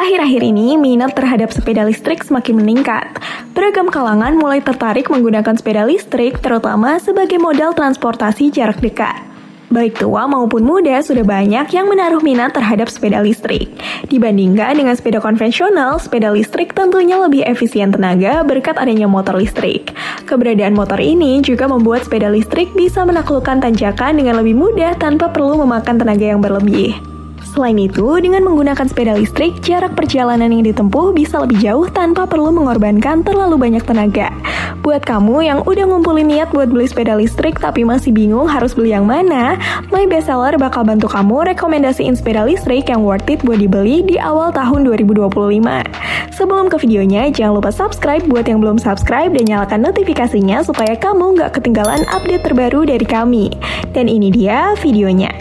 Akhir-akhir ini, minat terhadap sepeda listrik semakin meningkat. Beragam kalangan mulai tertarik menggunakan sepeda listrik, terutama sebagai modal transportasi jarak dekat. Baik tua maupun muda sudah banyak yang menaruh minat terhadap sepeda listrik. Dibandingkan dengan sepeda konvensional, sepeda listrik tentunya lebih efisien tenaga berkat adanya motor listrik. Keberadaan motor ini juga membuat sepeda listrik bisa menaklukkan tanjakan dengan lebih mudah tanpa perlu memakan tenaga yang berlebih. Selain itu, dengan menggunakan sepeda listrik, jarak perjalanan yang ditempuh bisa lebih jauh tanpa perlu mengorbankan terlalu banyak tenaga. Buat kamu yang udah ngumpulin niat buat beli sepeda listrik tapi masih bingung harus beli yang mana, My Bestseller bakal bantu kamu rekomendasiin sepeda listrik yang worth it buat dibeli di awal tahun 2025. Sebelum ke videonya, jangan lupa subscribe buat yang belum subscribe dan nyalakan notifikasinya supaya kamu nggak ketinggalan update terbaru dari kami. Dan ini dia videonya.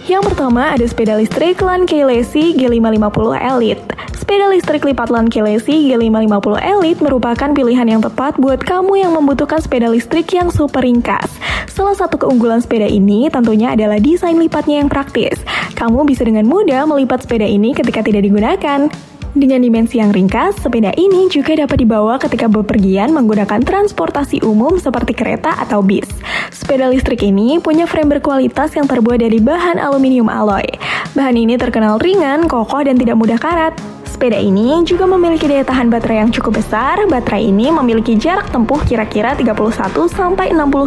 Yang pertama ada sepeda listrik Lankelesi G550 Elite. Sepeda listrik lipat Lankelesi G550 Elite merupakan pilihan yang tepat buat kamu yang membutuhkan sepeda listrik yang super ringkas. Salah satu keunggulan sepeda ini tentunya adalah desain lipatnya yang praktis. Kamu bisa dengan mudah melipat sepeda ini ketika tidak digunakan. Dengan dimensi yang ringkas, sepeda ini juga dapat dibawa ketika bepergian menggunakan transportasi umum seperti kereta atau bis. Sepeda listrik ini punya frame berkualitas yang terbuat dari bahan aluminium alloy. Bahan ini terkenal ringan, kokoh, dan tidak mudah karat. Sepeda ini juga memiliki daya tahan baterai yang cukup besar. Baterai ini memiliki jarak tempuh kira-kira 31-60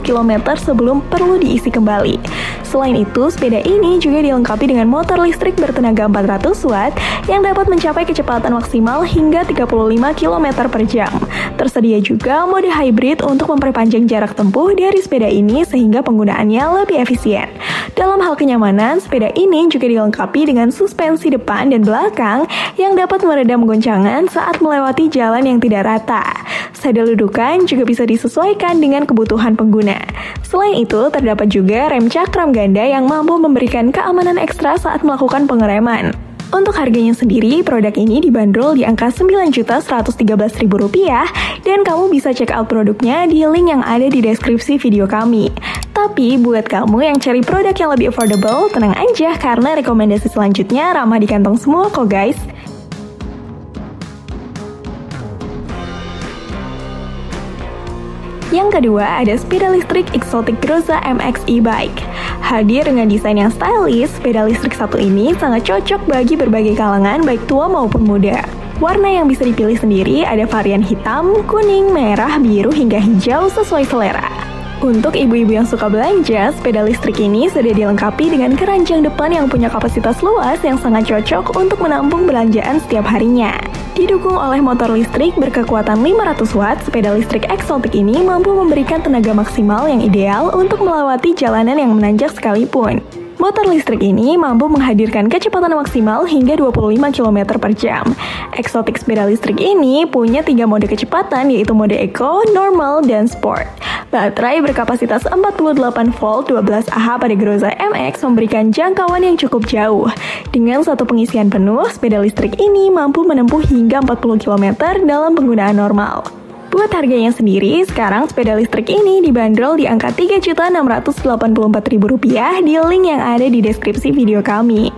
km sebelum perlu diisi kembali. Selain itu, sepeda ini juga dilengkapi dengan motor listrik bertenaga 400 watt yang dapat mencapai kecepatan maksimal hingga 35 km per jam. Tersedia juga mode hybrid untuk memperpanjang jarak tempuh dari sepeda ini sehingga penggunaannya lebih efisien. Dalam hal kenyamanan, sepeda ini juga dilengkapi dengan suspensi depan dan belakang yang dapat meredam goncangan saat melewati jalan yang tidak rata. Sadel dudukan juga bisa disesuaikan dengan kebutuhan pengguna. Selain itu, terdapat juga rem cakram ganda yang mampu memberikan keamanan ekstra saat melakukan pengereman. Untuk harganya sendiri, produk ini dibanderol di angka Rp9.113.000 dan kamu bisa check out produknya di link yang ada di deskripsi video kami. Tapi buat kamu yang cari produk yang lebih affordable, tenang aja karena rekomendasi selanjutnya ramah di kantong semua kok guys. Yang kedua ada sepeda listrik Exotic Groza MX e-bike. Hadir dengan desain yang stylish, sepeda listrik satu ini sangat cocok bagi berbagai kalangan baik tua maupun muda. Warna yang bisa dipilih sendiri ada varian hitam, kuning, merah, biru hingga hijau sesuai selera. Untuk ibu-ibu yang suka belanja, sepeda listrik ini sudah dilengkapi dengan keranjang depan yang punya kapasitas luas yang sangat cocok untuk menampung belanjaan setiap harinya. Didukung oleh motor listrik berkekuatan 500 watt, sepeda listrik Exotic ini mampu memberikan tenaga maksimal yang ideal untuk melewati jalanan yang menanjak sekalipun. Motor listrik ini mampu menghadirkan kecepatan maksimal hingga 25 km per jam. Exotic sepeda listrik ini punya 3 mode kecepatan yaitu mode Eco, Normal, dan Sport. Baterai berkapasitas 48 volt 12 Ah pada Groza MX memberikan jangkauan yang cukup jauh. Dengan satu pengisian penuh, sepeda listrik ini mampu menempuh hingga 40 km dalam penggunaan normal. Buat harganya sendiri, sekarang sepeda listrik ini dibanderol di angka Rp3.684.000 di link yang ada di deskripsi video kami.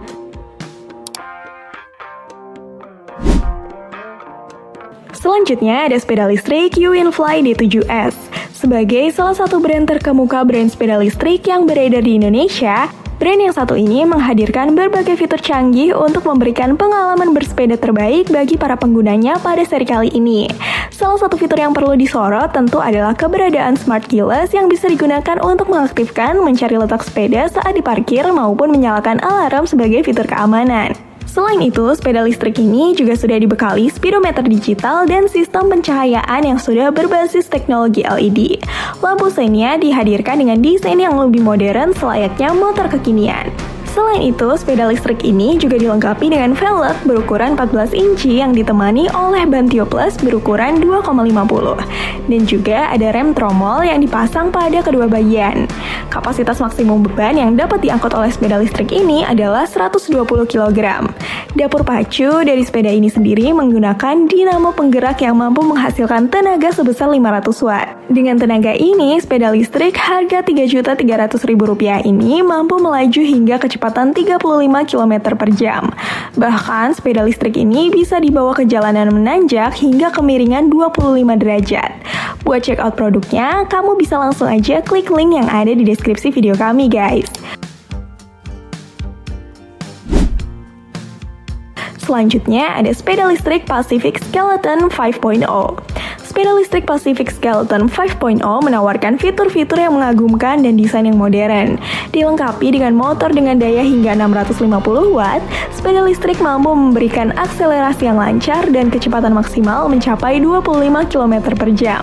Selanjutnya ada sepeda listrik Uinfly D7S. Sebagai salah satu brand terkemuka brand sepeda listrik yang beredar di Indonesia, brand yang satu ini menghadirkan berbagai fitur canggih untuk memberikan pengalaman bersepeda terbaik bagi para penggunanya pada seri kali ini. Salah satu fitur yang perlu disorot tentu adalah keberadaan Smart Keyless yang bisa digunakan untuk mengaktifkan, mencari letak sepeda saat diparkir maupun menyalakan alarm sebagai fitur keamanan. Selain itu, sepeda listrik ini juga sudah dibekali speedometer digital dan sistem pencahayaan yang sudah berbasis teknologi LED. Lampu sennya dihadirkan dengan desain yang lebih modern selayaknya motor kekinian. Selain itu, sepeda listrik ini juga dilengkapi dengan velg berukuran 14 inci yang ditemani oleh ban tubeless berukuran 2,50. Dan juga ada rem tromol yang dipasang pada kedua bagian. Kapasitas maksimum beban yang dapat diangkut oleh sepeda listrik ini adalah 120 kg. Dapur pacu dari sepeda ini sendiri menggunakan dinamo penggerak yang mampu menghasilkan tenaga sebesar 500 watt. Dengan tenaga ini, sepeda listrik harga Rp3.300.000 ini mampu melaju hingga kecepatan 35 km per jam. Bahkan, sepeda listrik ini bisa dibawa ke jalanan menanjak hingga kemiringan 25 derajat. Buat check out produknya, kamu bisa langsung aja klik link yang ada di deskripsi video kami, guys. Selanjutnya ada sepeda listrik Pacific Skeleton 5.0. Sepeda listrik Pacific Skeleton 5.0 menawarkan fitur-fitur yang mengagumkan dan desain yang modern. Dilengkapi dengan motor dengan daya hingga 650 watt, sepeda listrik mampu memberikan akselerasi yang lancar dan kecepatan maksimal mencapai 25 km per jam.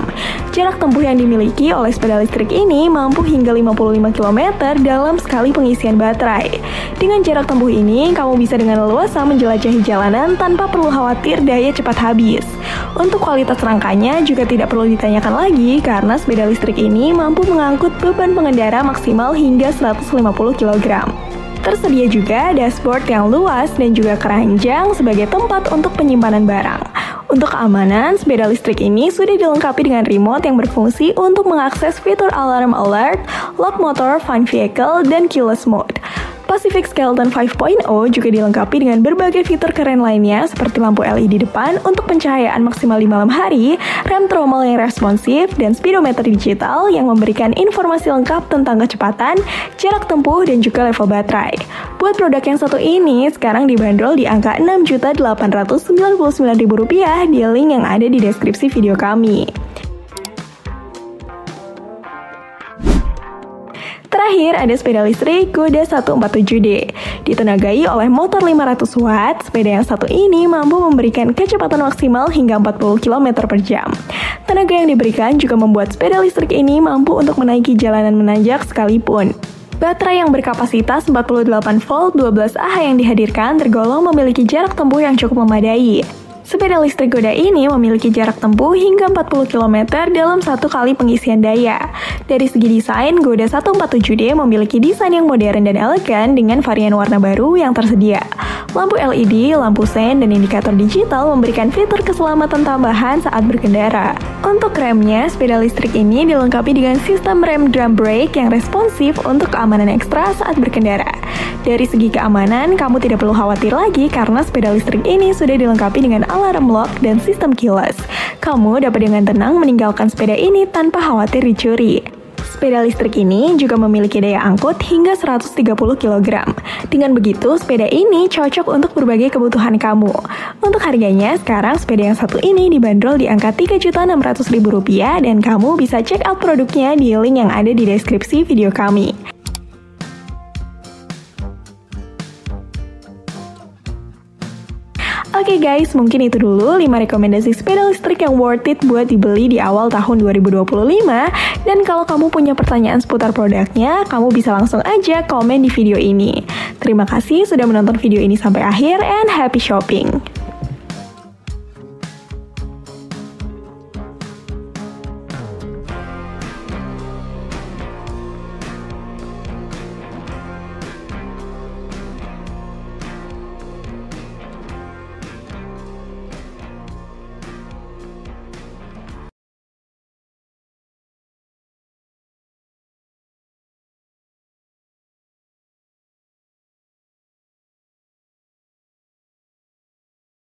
Jarak tempuh yang dimiliki oleh sepeda listrik ini mampu hingga 55 km dalam sekali pengisian baterai. Dengan jarak tempuh ini, kamu bisa dengan leluasa menjelajahi jalanan tanpa perlu khawatir daya cepat habis. Untuk kualitas rangkanya juga tidak perlu ditanyakan lagi karena sepeda listrik ini mampu mengangkut beban pengendara maksimal hingga 150 kg. Tersedia juga dashboard yang luas dan juga keranjang sebagai tempat untuk penyimpanan barang. Untuk keamanan, sepeda listrik ini sudah dilengkapi dengan remote yang berfungsi untuk mengakses fitur alarm alert, lock motor, find vehicle, dan keyless mode. Pacific Skeleton 5.0 juga dilengkapi dengan berbagai fitur keren lainnya seperti lampu LED depan untuk pencahayaan maksimal di malam hari, rem tromol yang responsif, dan speedometer digital yang memberikan informasi lengkap tentang kecepatan, jarak tempuh, dan juga level baterai. Buat produk yang satu ini, sekarang dibanderol di angka Rp6.899.000 di link yang ada di deskripsi video kami. Terakhir ada sepeda listrik Goda 147D. Ditenagai oleh motor 500 watt, sepeda yang satu ini mampu memberikan kecepatan maksimal hingga 40 km per jam. Tenaga yang diberikan juga membuat sepeda listrik ini mampu untuk menaiki jalanan menanjak sekalipun. Baterai yang berkapasitas 48 volt 12Ah yang dihadirkan tergolong memiliki jarak tempuh yang cukup memadai. Sepeda listrik Goda ini memiliki jarak tempuh hingga 40 km dalam satu kali pengisian daya. Dari segi desain, Goda 147D memiliki desain yang modern dan elegan dengan varian warna baru yang tersedia. Lampu LED, lampu sen, dan indikator digital memberikan fitur keselamatan tambahan saat berkendara. Untuk remnya, sepeda listrik ini dilengkapi dengan sistem rem drum brake yang responsif untuk keamanan ekstra saat berkendara. Dari segi keamanan, kamu tidak perlu khawatir lagi karena sepeda listrik ini sudah dilengkapi dengan alarm lock dan sistem keyless. Kamu dapat dengan tenang meninggalkan sepeda ini tanpa khawatir dicuri. Sepeda listrik ini juga memiliki daya angkut hingga 130 kg. Dengan begitu, sepeda ini cocok untuk berbagai kebutuhan kamu. Untuk harganya, sekarang sepeda yang satu ini dibanderol di angka Rp3.600.000 dan kamu bisa check out produknya di link yang ada di deskripsi video kami. Oke guys, mungkin itu dulu 5 rekomendasi sepeda listrik yang worth it buat dibeli di awal tahun 2025. Dan kalau kamu punya pertanyaan seputar produknya, kamu bisa langsung aja komen di video ini. Terima kasih sudah menonton video ini sampai akhir and happy shopping!